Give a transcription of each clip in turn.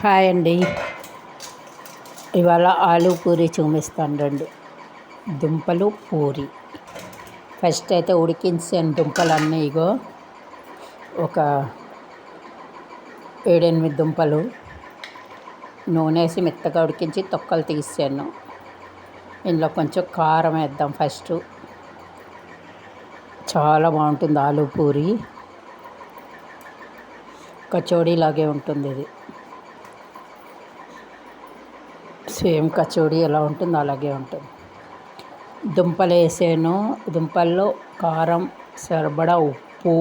Hi అండి. ఇవాళ ఆలూ పూరి చూపిస్తాను రండి. దుంపలు పూరి. ఫస్ట్ అయితే ఉడికించాను దుంపలన్నీ. ఇగో ఒక 7-8 దుంపలు నూనె వేసి మెత్తగా ఉడికించి తొక్కలు తీసాను. ఇందులో కొంచెం కారం వేద్దాం ఫస్ట్. చాలా బాగుంటుంది ఆలూ పూరి. కచోడీ లాగే ఉంటుంది ఇది. సేమ్ కచోడీ ఎలా ఉంటుందో అలాగే ఉంటుంది. దుంపలు వేసాను. దుంపల్లో కారం, సరిపడా ఉప్పు,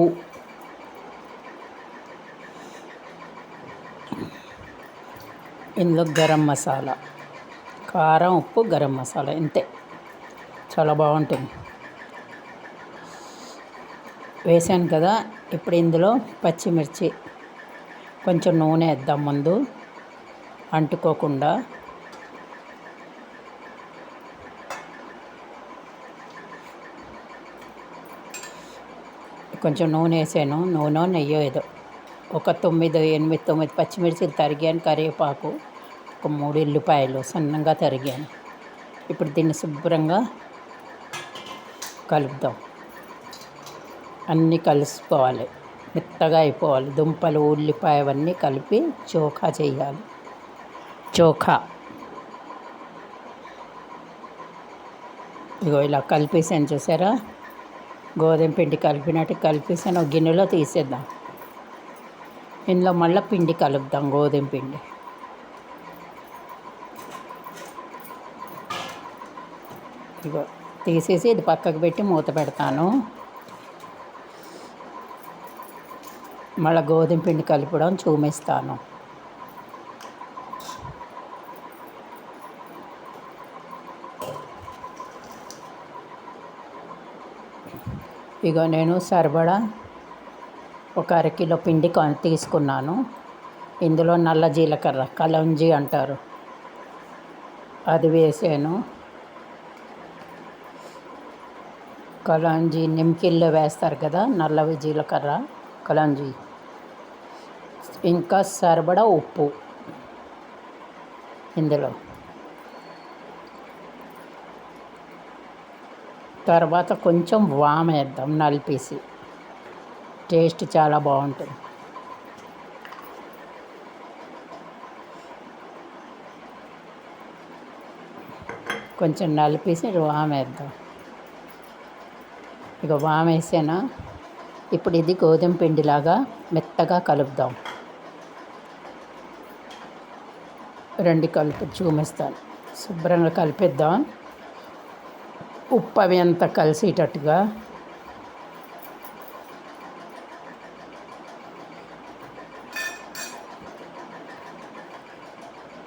ఇందులో గరం మసాలా, కారం, ఉప్పు, గరం మసాలా ఇంతే. చాలా బాగుంటుంది. వేసాను కదా. ఇప్పుడు ఇందులో పచ్చిమిర్చి కొంచెం నూనె వేద్దాం ముందు అంటుకోకుండా. కొంచెం నూనె వేసాను. నూనె నెయ్యో ఏదో. ఒక 9 పచ్చిమిర్చిలు తరిగాను. కరివేపాకు, ఒక 3 ఉల్లిపాయలు సన్నగా తరిగాను. ఇప్పుడు దీన్ని శుభ్రంగా కలుపుదాం. అన్నీ కలుసుకోవాలి, మెత్తగా అయిపోవాలి. దుంపలు, ఉల్లిపాయ అవన్నీ కలిపి చోఖా చేయాలి. చోఖా ఇగో ఇలా కలిపేసాను చూసారా. గోధుమ పిండి కలిపినట్టు కలిపేసాను. ఒక గిన్నెలో తీసేద్దాం. ఇందులో మళ్ళీ పిండి కలుపుదాం. గోధుమ పిండి ఇగో తీసేసి ఇది పక్కకు పెట్టి మూత పెడతాను. మళ్ళీ గోధుమ పిండి కలపడం చూపిస్తాను. ఇగో నేను సరిపడా ఒక అరకిలో పిండి తీసుకున్నాను. ఇందులో నల్ల జీలకర్ర, కలంజీ అంటారు, అది వేసాను. కలంజీ నిమ్మకిల్లో వేస్తారు కదా, నల్లవి జీలకర్ర, కలంజీ. ఇంకా సరిపడా ఉప్పు ఇందులో. తర్వాత కొంచెం వామ వేద్దాం నలిపేసి. టేస్ట్ చాలా బాగుంటుంది. కొంచెం నలిపేసి వామ వేద్దాం. ఇక వామ వేసాను. ఇప్పుడు ఇది గోధుమ పిండిలాగా మెత్తగా కలుపుదాం. రెండు కలిపి చూపిస్తాను. శుభ్రంగా కలిపేద్దాం. ఉప్పు అవి అంతా కలిసేటట్టుగా.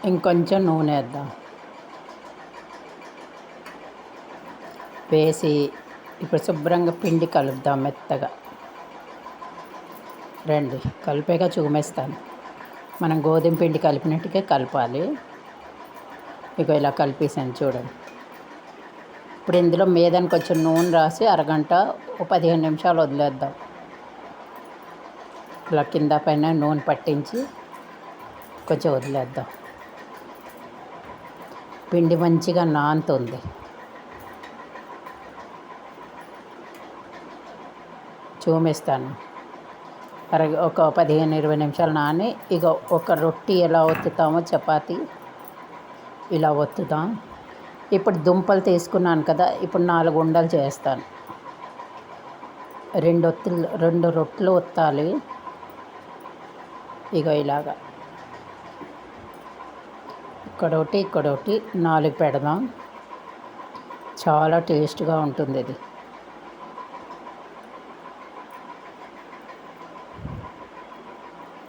ఇంకొంచెం నూనె వేద్దాం. వేసి ఇప్పుడు శుభ్రంగా పిండి కలుపుదాం మెత్తగా. రండి కలిపేగా చూపిస్తాను. మనం గోధుమ పిండి కలిపినట్టుగా కలపాలి. ఇక ఇలా కలిపేసాను చూడండి. ఇప్పుడు ఇందులో మీదని కొంచెం నూనె రాసి అరగంట 15 నిమిషాలు వదిలేద్దాం. ఇలా కింద పైన నూనె పట్టించి కొంచెం వదిలేద్దాం. పిండి మంచిగా నానుతుంది. చూపిస్తాను. ఒక 15-20 నిమిషాలు నాని. ఇక ఒక రొట్టి ఎలా ఒత్తుతామో, చపాతీ ఇలా ఒత్తుతాం. ఇప్పుడు దుంపలు తీసుకున్నాను కదా, ఇప్పుడు 4 ఉండలు చేస్తాను. 2 రొట్టెలు ఒత్తాలి. ఇక ఇలాగా ఇక్కడొకటి, ఇక్కడొకటి 4 పెడదాం. చాలా టేస్ట్గా ఉంటుంది ఇది.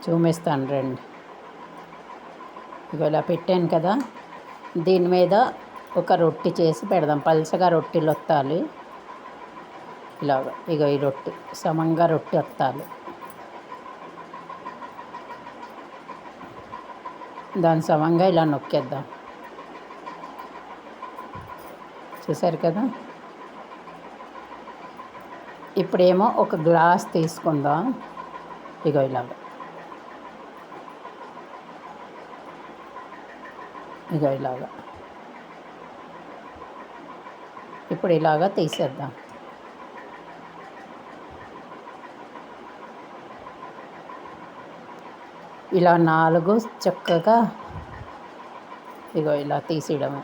చూపిస్తాను రండి. ఇక ఇలా పెట్టాను కదా, దీని మీద ఒక రొట్టె చేసి పెడదాం. పలసగా రొట్టెలు ఒత్తాలి ఇలాగ. ఇక ఈ రొట్టె సమంగా రొట్టె ఒత్తాలి. దాని సమంగా ఇలా నొక్కేద్దాం. చూసారు కదా. ఇప్పుడేమో ఒక గ్లాస్ తీసుకుందాం. ఇగో ఇలాగ ఇక ఇలాగా ఇప్పుడు ఇలాగా తీసేద్దాం. ఇలా 4 చక్కగా ఇగో ఇలా తీసేయడమే.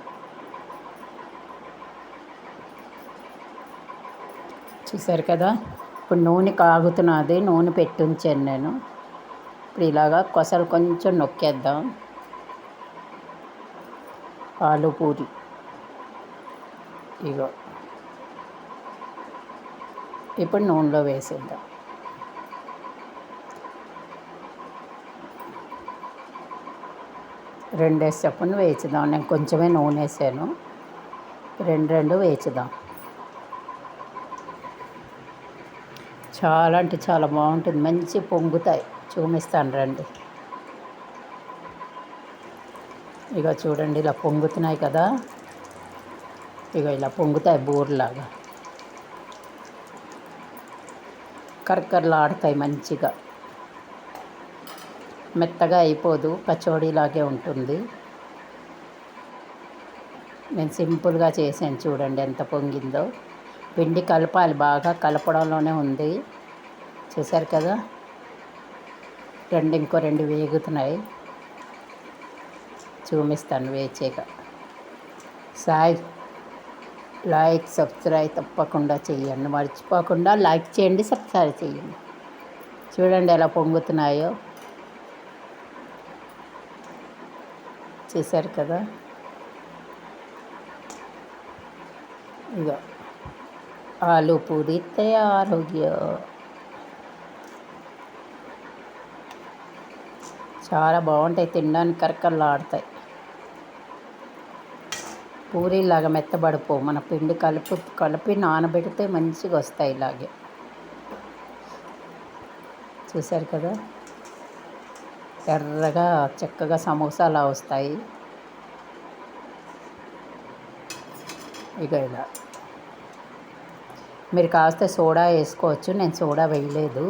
చూసారు కదా. ఇప్పుడు నూనె కాగుతున్నది, నూనె పెట్టుంచాను నేను. ఇప్పుడు ఇలాగా కొసలు కొంచెం నొక్కేద్దాం. ఆలు పూరి ఇగో ఇప్పుడు నూనెలో వేసేద్దాం. రెండేసి చొప్పున వేయించుదాం. నేను కొంచెమే నూనె వేసాను. రెండు వేయించుదాం. చాలా అంటే చాలా బాగుంటుంది. మంచి పొంగుతాయి. చూపిస్తాను రండి. ఇక చూడండి ఇలా పొంగుతున్నాయి కదా. ఇక ఇలా పొంగుతాయి బూరెలాగా. కరకరలాడుతాయి మంచిగా. మెత్తగా అయిపోదు, కచోడీలాగే ఉంటుంది. నేను సింపుల్గా చేసాను. చూడండి ఎంత పొంగిందో. పిండి కలపాలి, బాగా కలపడంలోనే ఉంది. చూసారు కదా. ఇంకో రెండు వేగుతున్నాయి. చూపిస్తాను వేచాక. సాయి లైక్ సబ్స్క్రైబ్ తప్పకుండా చేయండి. మర్చిపోకుండా లైక్ చేయండి, సబ్స్క్రైబ్ చేయండి. చూడండి ఎలా పొంగుతున్నాయో. చూసారు కదా. ఇక ఆలు పూరి తయారు. చాలా బాగుంటాయి, తినడానికి కరకరలాడతాయి. పూరీలాగా మెత్తబడిపో. మన పిండి కలిపి నానబెడితే మంచిగా వస్తాయి ఇలాగే. చూసారు కదా. ఎర్రగా చక్కగా సమోసాలా వస్తాయి. ఇక ఇలా మీరు కాస్త సోడా వేసుకోవచ్చు. నేను సోడా వేయలేదు.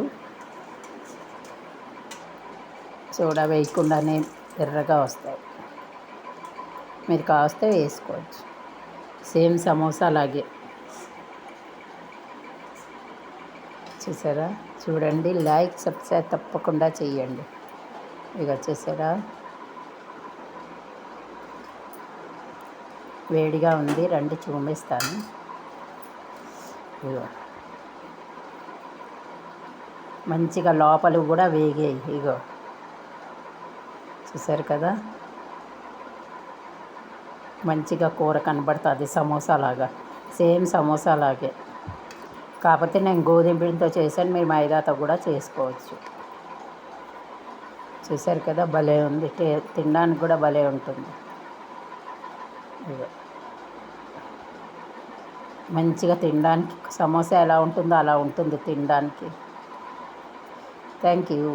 సోడా వేయకుండానే ఎర్రగా వస్తాయి. మీరు కాస్త వేసుకోవచ్చు. సేమ్ సమోసా లాగే. చూసారా. చూడండి, లైక్ సబ్స్క్రైబ్ తప్పకుండా చెయ్యండి. ఇక చూసారా, వేడిగా ఉంది. రండి చూపిస్తాను. ఇగో మంచిగా లోపలు కూడా వేగాయి. ఇగో చూసారు కదా. మంచిగా కూర కనబడుతుంది సమోసా లాగా. సేమ్ సమోసా లాగే. కాకపోతే నేను గోధుమ పిండితో చేశాను. మీరు మైదాతో కూడా చేసుకోవచ్చు. చూసారు కదా, భలే ఉంది. తినడానికి కూడా భలే ఉంటుంది. మంచిగా తినడానికి సమోసా ఎలా ఉంటుందో అలా ఉంటుంది తినడానికి. Thank you.